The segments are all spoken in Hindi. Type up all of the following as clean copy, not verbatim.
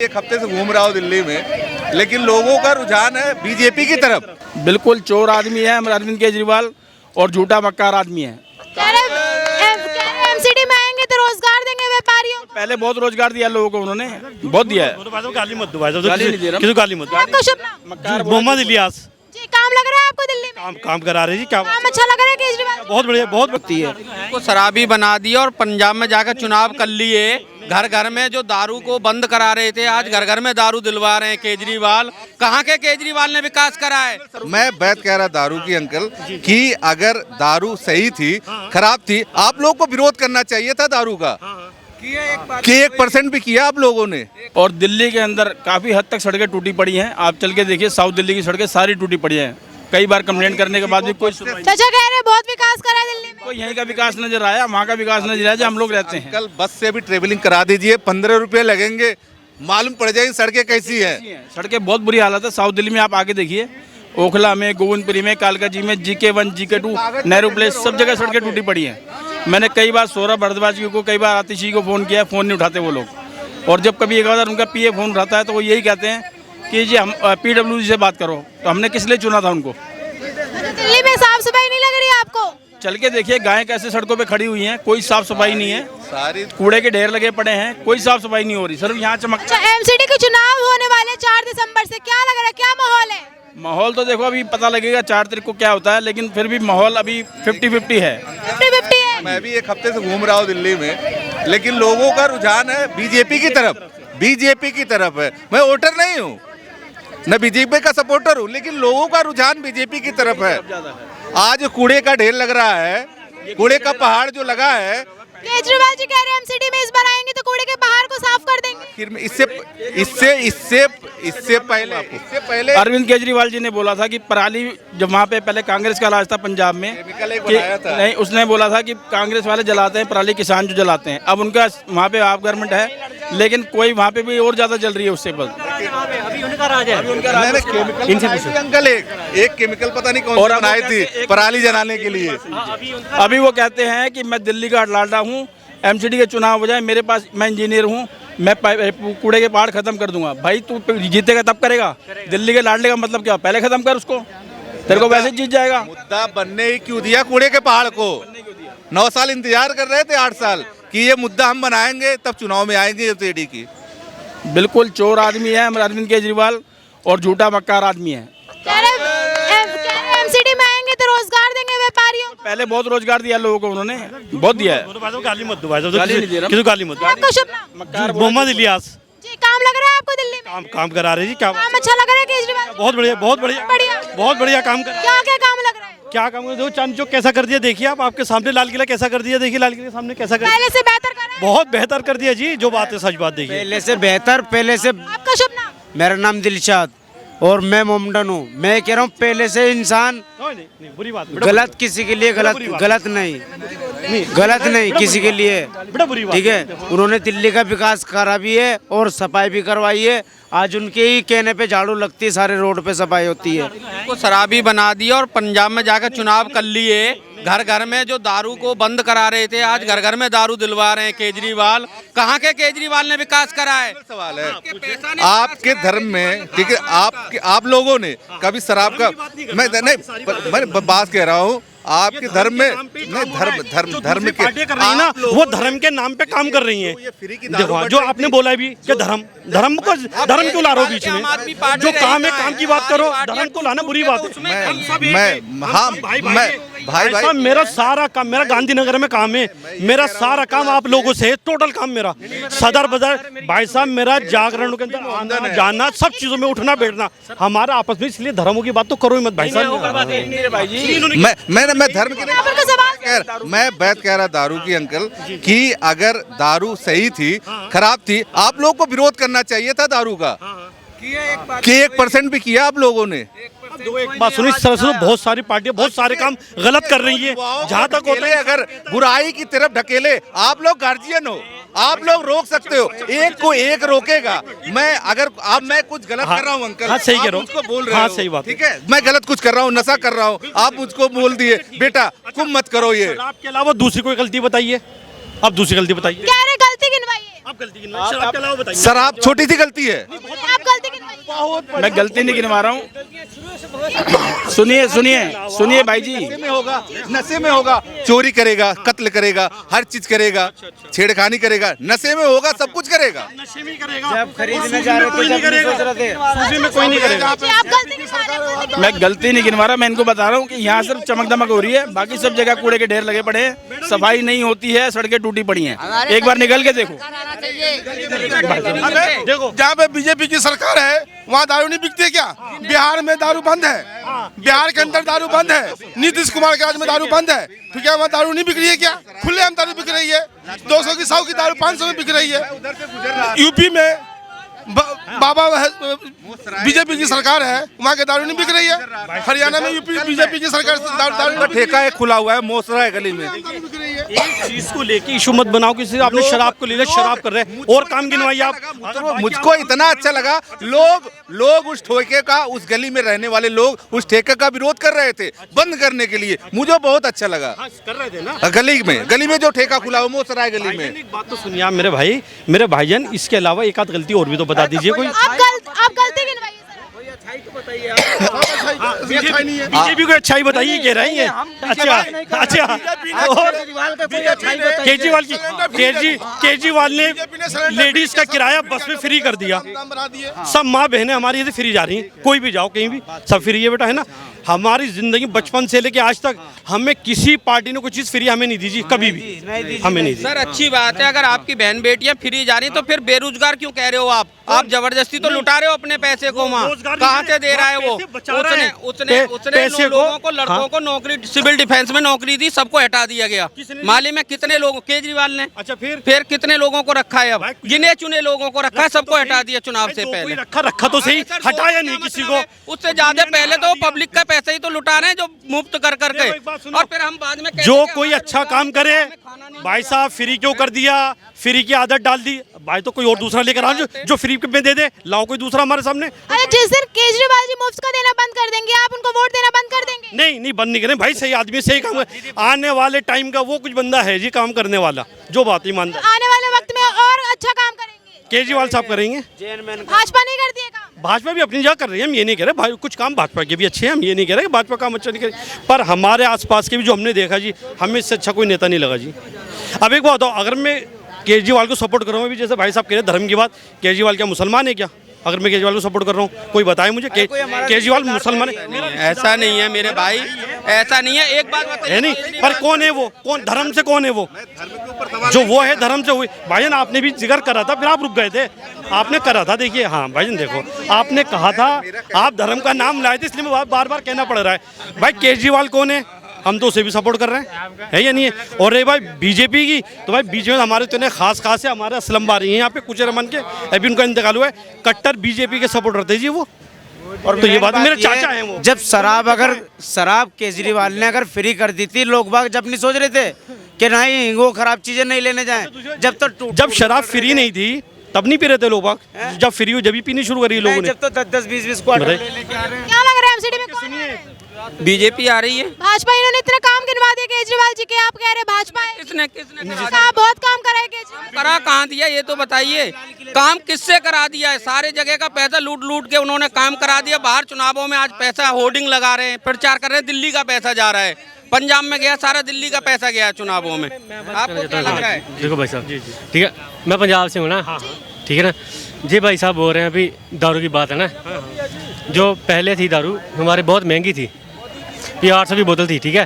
एक हफ्ते से घूम रहा हूँ दिल्ली में, लेकिन लोगों का रुझान है बीजेपी की तरफ। बिल्कुल चोर आदमी है अरविंद केजरीवाल और झूठा मक्कार आदमी है। एमसीडी में आएंगे तो रोजगार देंगे व्यापारियों को। पहले बहुत रोजगार दिया लोगों को, उन्होंने बहुत दिया है। गाली मत दो भाई, गाली नहीं दे रहा। किसी गाली मत दो। आपका शुभ नाम? मोहम्मद इलियास। जी, काम लग रहा है आपको दिल्ली में? काम करा रहे जी। क्या काम अच्छा लग रहा है केजरीवाल? बहुत बढ़िया, बहुत होती है को शराबी बना दिया और पंजाब में जाकर चुनाव कर लिए। घर घर में जो दारू को बंद करा रहे थे, आज घर घर में दारू दिलवा रहे हैं केजरीवाल। कहाँ के केजरीवाल ने विकास करा है? मैं बात कह रहा दारू की अंकल कि अगर दारू सही थी, खराब थी, आप लोग को विरोध करना चाहिए था दारू का। कि 1% भी किया आप लोगों ने। और दिल्ली के अंदर काफी हद तक सड़कें टूटी पड़ी हैं। आप चल के देखिए, साउथ दिल्ली की सड़कें सारी टूटी पड़ी हैं। कई बार कंप्लेंट करने के बाद भी कोई सुनवाई नहीं। चाचा कह रहे हैं बहुत विकास करा है दिल्ली में। कोई यहीं का विकास नजर आया, वहाँ का विकास नजर आया जो हम लोग रहते हैं। कल बस से भी ट्रेवलिंग करा दीजिए, 15 रुपए लगेंगे, मालूम पड़ जाएगी सड़कें कैसी है। सड़कें बहुत बुरी हालत है साउथ दिल्ली में। आप आके देखिए, ओखला में, गोविंदपुरी में, कालकाजी में, GK1, GK2, नेहरू प्लेस, सब जगह सड़कें टूटी पड़ी हैं। मैंने कई बार सौरभ भारद्वाज को, कई बार आतिश जी को फ़ोन किया, फ़ोन नहीं उठाते वो लोग। और जब कभी एक बार उनका PA फ़ोन उठाता है तो वो यही कहते हैं कि जी हम PWD से बात करो। तो हमने किस लिए चुना था उनको? दिल्ली में साफ सफाई नहीं लग रही है आपको? चल के देखिए, गायें कैसे सड़कों पे खड़ी हुई हैं, कोई साफ सफाई नहीं है। सारी कूड़े के ढेर लगे पड़े हैं, कोई साफ सफाई नहीं हो रही। सिर्फ यहाँ चमक। अच्छा, एमसीडी के चुनाव होने वाले 4 दिसंबर से, क्या लग रहा है, क्या माहौल है? माहौल तो देखो अभी पता लगेगा 4 तारीख को क्या होता है, लेकिन फिर भी माहौल अभी 50-50 है। 50-50 है। मैं भी एक हफ्ते से घूम रहा हूँ दिल्ली में, लेकिन लोगों का रुझान है बीजेपी की तरफ। बीजेपी की तरफ है। मैं वोटर नहीं हूँ, न बीजेपी का सपोर्टर हूँ, लेकिन लोगों का रुझान बीजेपी की तरफ है। आज कूड़े का ढेर लग रहा है, कूड़े का पहाड़ जो लगा है। केजरीवाल जी कह रहे हैं एमसीडी में इस बार आएंगे तो कूड़े के पहाड़ को साफ कर देंगे। फिर इससे पहले अरविंद केजरीवाल जी ने बोला था कि पराली, जब वहाँ पे पहले कांग्रेस का राज था पंजाब में, नहीं, उसने बोला था कि कांग्रेस वाले जलाते हैं पराली, किसान जो जलाते हैं। अब उनका वहाँ पे आप गवर्नमेंट है, लेकिन कोई वहाँ पे भी और ज्यादा जल रही है उससे। बस अभी उनका राज है। अंकल एक केमिकल पता नहीं कौन सी बनाई थी पराली जलाने के लिए। अभी वो कहते हैं कि मैं दिल्ली का लाडला हूँ, एमसीडी के चुनाव हो जाए, मेरे पास, मैं इंजीनियर हूँ, मैं कूड़े के पहाड़ खत्म कर दूंगा। भाई तू जीतेगा तब करेगा। दिल्ली के लाडले का मतलब क्या? पहले खत्म कर उसको, तेरे को वैसे जीत जाएगा। मुद्दा बनने ही क्यों दिया कूड़े के पहाड़ को? 9 साल इंतजार कर रहे थे, 8 साल कि ये मुद्दा हम बनाएंगे तब चुनाव में आएंगे जेडी की। बिल्कुल चोर आदमी है अरविंद केजरीवाल और झूठा मक्कार आदमी है। कह रहे हैं एमसीडी में आएंगे तो रोजगार देंगे व्यापारियों को। पहले बहुत रोजगार दिया लोगों को, उन्होंने बहुत दिया है। गाली मत दो भाई, गाली नहीं दे रहा। किसी गाली मत दो। आपका शुभ नाम? मोहम्मद इलियास। जी, काम लग रहा है आपको दिल्ली में? काम करा रहे जी। क्या काम अच्छा लग रहा है केजरीवाल? बहुत बढ़िया, बहुत बढ़िया, बहुत बढ़िया काम कर। क्या क्या काम लग रहा है? क्या काम कर? चांद चौक कैसा कर दिया देखिए आप, आपके सामने लाल किला कैसा कर दिया देखिए, लाल किले के सामने कैसा कर दिया। पहले से बेहतर कर रहा है? बहुत बेहतर कर दिया जी, जो बात है सच बात देखिए। पहले से बेहतर, पहले से। आपका शुभ नाम? मेरा नाम दिलशाद और मैं मोमडन हूँ। मैं कह रहा हूँ पहले से इंसान नहीं, बुरी बात। गलत किसी के लिए गलत नहीं किसी के लिए, बड़ा बुरी बात। ठीक है। उन्होंने दिल्ली का विकास करा भी है और सफाई भी करवाई है। आज उनके ही कहने पे झाड़ू लगती है, सारे रोड पे सफाई होती है। को शराबी बना दिया और पंजाब में जाकर चुनाव कर लिए। घर घर में जो दारू को बंद करा रहे थे, आज घर घर में दारू दिलवा रहे हैं केजरीवाल। कहाँ के केजरीवाल ने विकास करा है? सवाल है आपके धर्म में, ठीक है, आप लोगों ने कभी शराब का, मैं बात कह रहा हूँ, आपके धर्म में नहीं, धर्म के ना, वो धर्म के नाम पे काम कर रही हैं। देखो जो आपने बोला भी कि धर्म क्यों ला रहे हो बीच में? जो काम है काम की बात करो, धर्म को लाना बुरी बात है। भाई मेरा सारा काम, मेरा गांधीनगर में काम है, मेरा सारा काम आप लोगों से, टोटल काम मेरा सदर बाजार। भाई साहब मेरा जागरण के अंदर आना जाना, सब चीजों में उठना बैठना हमारा आपस में, इसलिए धर्मों की बात तो करो ही मत भाई साहब। मैं धर्म के लिए मैं बात कह रहा दारू की अंकल कि अगर दारू सही थी, खराब थी, आप लोग को विरोध करना चाहिए था दारू का। कि 1% भी किया आप लोगों ने। एक बात सुनो, इस तरह से तो बहुत सारी पार्टियां बहुत सारे काम गलत कर रही है। जहाँ तक होता है, अगर बुराई की तरफ ढकेले, आप लोग गार्जियन हो, आप लोग रोक सकते हो, एक को एक रोकेगा। मैं कुछ गलत कर रहा हूँ अंकल, हाँ, सही कह रहा हूँ, मुझको बोल रहे हो, सही बात, ठीक है, मैं गलत कुछ कर रहा हूँ, नशा कर रहा हूँ, आप मुझको बोल दिए बेटा तुम मत करो ये। आपके अलावा दूसरी कोई गलती बताइए, आप दूसरी गलती बताइए। कह रहे गलती गिनवाइए। आप गलती गिनवाइए, शराब के अलावा बताइए। शराब छोटी सी गलती है। आप गलती गिनवाइए। मैं गलती नहीं गिनवा रहा हूँ। सुनिए सुनिए सुनिए भाई जी, नशे में होगा, चोरी करेगा, कत्ल करेगा, हर चीज करेगा, छेड़खानी करेगा, नशे में होगा, सब कुछ करेगा। नशे में ही करेगा। जब खरीदने जा रहे थे जब नहीं सोच रहे थे। सूफी में कोई नहीं करेगा। जी, आप गलती गिनवा रहे हैं। मैं गलती नहीं गिनवा रहा, मैं इनको बता रहा हूँ कि यहाँ सिर्फ चमक दमक हो रही है, बाकी सब जगह कूड़े के ढेर लगे पड़े हैं, सफाई नहीं होती है, सड़कें टूटी पड़ी हैं। एक बार निकल के देखो। देखो जहाँ पे बीजेपी की सरकार है वहाँ दारू नहीं बिकती है क्या? बिहार में दारू बंद है, बिहार के अंदर दारू बंद है, नीतीश कुमार के राज में दारू बंद है, तो क्या वहाँ दारू नहीं बिक रही है क्या? खुलेआम दारू बिक रही है, 200 की 100 की दारू 500 में बिक रही है। यूपी में बाबा बीजेपी की सरकार है, वहाँ के दारू नहीं बिक रही है। हरियाणा में यूपी बीजेपी की सरकार दारू ठेका एक खुला हुआ है, मोसरा है गली में। एक चीज को लेके इशू मत बनाओ कि सिर्फ आपने शराब को ले लिया, शराब कर रहे हैं, और काम गिनवाइए आप। तो मुझको इतना अच्छा लगा, लोग उस ठेके का, उस गली में रहने वाले लोग उस ठेके का विरोध कर रहे थे बंद करने के लिए, मुझे बहुत अच्छा लगा। कर रहे थे ना गली में जो ठेका खुला हुआ मोसरा है गली में। एक बात तो सुनिए आप मेरे भाईजान, इसके अलावा एक आध गलती और भी तो बता दीजिए कोई। आप गलती गिनवाइए सर। बीजेपी को अच्छाई बताइए, कह रही है। अच्छा और केजरीवाल ने लेडीज का किराया बस में फ्री कर दिया। सब माँ बहनें हमारी ऐसे फ्री जा रही हैं, कोई भी जाओ कहीं भी सब फ्री है बेटा, है ना। हमारी जिंदगी बचपन से लेके आज तक हमें किसी पार्टी ने कोई चीज फ्री हमें नहीं दी जी, कभी भी हमें नहीं दी। सर अच्छी बात है, अगर आपकी बहन बेटियां फ्री जा रही तो फिर बेरोजगार क्यों कह रहे हो आप? जबरदस्ती तो लुटा रहे हो अपने पैसे को। वहाँ कहाँ से दे रहा है वो? उसने लोगों को, लड़कों को नौकरी, सिविल डिफेंस में नौकरी दी, सबको हटा दिया गया। माली में कितने लोगों, केजरीवाल ने। अच्छा फिर कितने लोगों को रखा है? अब गिने चुने लोगों को रखा है, सबको हटा दिया चुनाव से पहले। रखा तो सही, हटाया नहीं किसी को। उससे ज्यादा पहले तो पब्लिक का पैसा ही तो लुटा रहे हैं, जो मुफ्त कर करके, और फिर हम बाद में जो कोई अच्छा काम करे, भाई साहब फ्री क्यों कर दिया, फ्री की आदत डाल दी भाई, तो कोई और दूसरा लेकर आओ जो फ्री में दे दे, लाओ कोई दूसरा हमारे सामने। अरे जिस दिन केजरीवाल जी मुफ्त का देना बंद कर देंगे, आप उनको वोट देना बंद कर देंगे? नहीं बंद नहीं करें भाई, सही आदमी सही काम है। आने वाले टाइम का वो कुछ बंदा है जी काम करने वाला, जो बात ईमानदार। आने वाले वक्त में और अच्छा काम करेंगे केजरीवाल साहब करेंगे, भाजपा नहीं करती है काम। भाजपा भी अपनी जगह कर रही है, हम ये नहीं कह रहे भाई, कुछ काम भाजपा के भी अच्छे हैं, हम ये नहीं कह रहे कि भाजपा काम अच्छा नहीं करे, पर हमारे आसपास के भी जो हमने देखा जी, हमें इससे अच्छा कोई नेता नहीं लगा जी। अब एक बात, अगर मैं केजरीवाल को सपोर्ट कर रहा हूँ, जैसे भाई साहब कह रहे धर्म की बात, केजरीवाल क्या मुसलमान है क्या? अगर मैं केजरीवाल को सपोर्ट कर रहा हूँ, कोई बताए मुझे केजरीवाल मुसलमान है? ऐसा नहीं है मेरे भाई, ऐसा नहीं है। एक बात बताइए, नहीं, पर कौन है वो? कौन धर्म से कौन है वो? जो वो है धर्म से हुई। भाईजान आपने भी जिक्र करा था, फिर आप रुक गए थे। आपने करा था, देखिए हाँ भाईजान देखो, आपने कहा था, आप धर्म का नाम लाए थे, इसलिए बार बार कहना पड़ रहा है। भाई केजरीवाल कौन है? हम तो उसे भी सपोर्ट कर रहे हैं, है या नहीं है? और रही भाई बीजेपी की, तो भाई बीजेपी में हमारे इतने खास है, हमारे असलम बारी हैं यहाँ पे कुछ रमन के, अभी उनका इंतकाल हुआ है, कट्टर बीजेपी के सपोर्टर थे जी वो। और तो ये बात मेरे चाचा हैं वो। जब शराब केजरीवाल ने अगर फ्री कर दी थी, लोग बाग जब नहीं सोच रहे थे कि नहीं वो खराब चीजें नहीं लेने जाएं, जब शराब फ्री नहीं थी तब नहीं पी रहे थे लोग बाग, जब फ्री हुई जब ही पीनी शुरू करी लोगों ने। जब तो 10-20 क्वार्टर लेके आ रहे हैं। क्या लग रहा है एमसीडी में कौन आ रहा है? बीजेपी आ रही है। भाजपा, इन्होंने इतना काम गिनवा दिया केजरीवाल जी के, आप कह रहे भाजपा है? किसने कहा बहुत काम करा है केजरीवाल। करा कहाँ दिया ये तो बताइए? काम किससे करा दिया है? सारे जगह का पैसा लूट के उन्होंने काम करा दिया। बाहर चुनावों में आज पैसा होर्डिंग लगा रहे हैं, प्रचार कर रहे हैं, दिल्ली का पैसा जा रहा है, पंजाब में गया, सारा दिल्ली का पैसा गया चुनावों में। आपको क्या लग रहा है? देखो भाई साहब, ठीक है, मैं पंजाब से हूँ ना, ठीक है ना जी। भाई साहब बोल रहे हैं अभी दारू की बात है ना, जो पहले थी दारू हमारे बहुत महंगी थी, ये 800 की बोतल थी, ठीक है।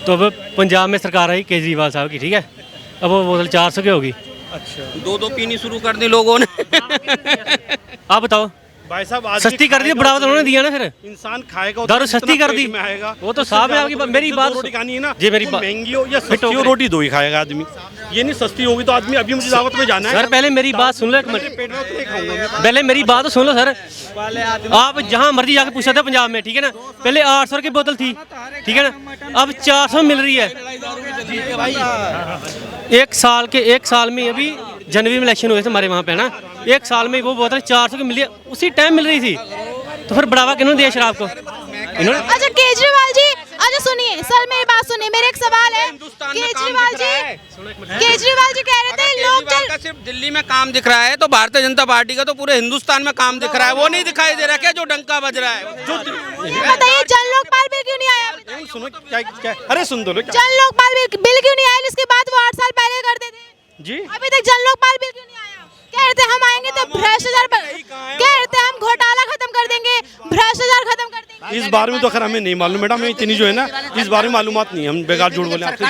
तो अब पंजाब में सरकार आई केजरीवाल साहब की, ठीक है, अब वो बोतल 400 की होगी। अच्छा, दो पीनी शुरू कर दी लोगों ने। आप बताओ, भाई साहब सस्ती कर दी, बढ़ावा तो उन्होंने दिया ना, फिर इंसान खाएगा, दारू सस्ती कर दी, वो तो साहब है आपकी। मेरी बात रोटी खानी है ना जी, मेरी बात महंगी हो या सस्ती हो, रोटी दो ही खाएगा आदमी। ये नहीं सस्ती होगी तो आदमी, अभी मुझे दावत में जाना है सर, पहले मेरी बात सुन लो एक मिनट, पहले मेरी बात तो सुन लो सर। आप जहाँ मर्जी जाके पूछ सकते हैं पंजाब में, ठीक है ना, पहले 800 की बोतल थी, ठीक है ना, अब 400 मिल रही है। एक साल में अभी जनवरी में इलेक्शन हुए थे हमारे वहाँ पे ना, एक साल में वो बोतल 400 की मिली है, उसी टाइम मिल रही थी, तो फिर बढ़ावा किन्होंने दिया शराब को? इन्होंने। अच्छा केजरीवाल जी, अच्छा सुनिए सर, मेरी बात सुनिए, मेरा एक सवाल है। केजरीवाल जी कह रहे थे लोग केजरीवाल का सिर्फ दिल्ली में काम दिख रहा है, तो भारतीय जनता पार्टी का तो पूरे हिंदुस्तान में काम दिख रहा है, वो नहीं दिखाई दे रहा क्या जो डंका बज रहा है? बताइए जन लोकपाल बिल क्यों नहीं आया? सुनो क्या अरे सुन दो जन लोकपाल बिल क्यों नहीं आया? इसकी बात वो 8 साल पहले करते थे जी। अभी तक जन लोकपाल बिल क्यों नहीं आया? कह रहे थे हम आएंगे तो भ्रष्टाचार, कह रहे थे हम घोटाला खत्म कर देंगे, भ्रष्टाचार खत्म कर देंगे। इस बारे में तो खैर हमें नहीं मालूम मैडम, हमें इतनी जो है ना इस बारे में मालूमात नहीं है, हम बेकार झूठ बोले आपसे।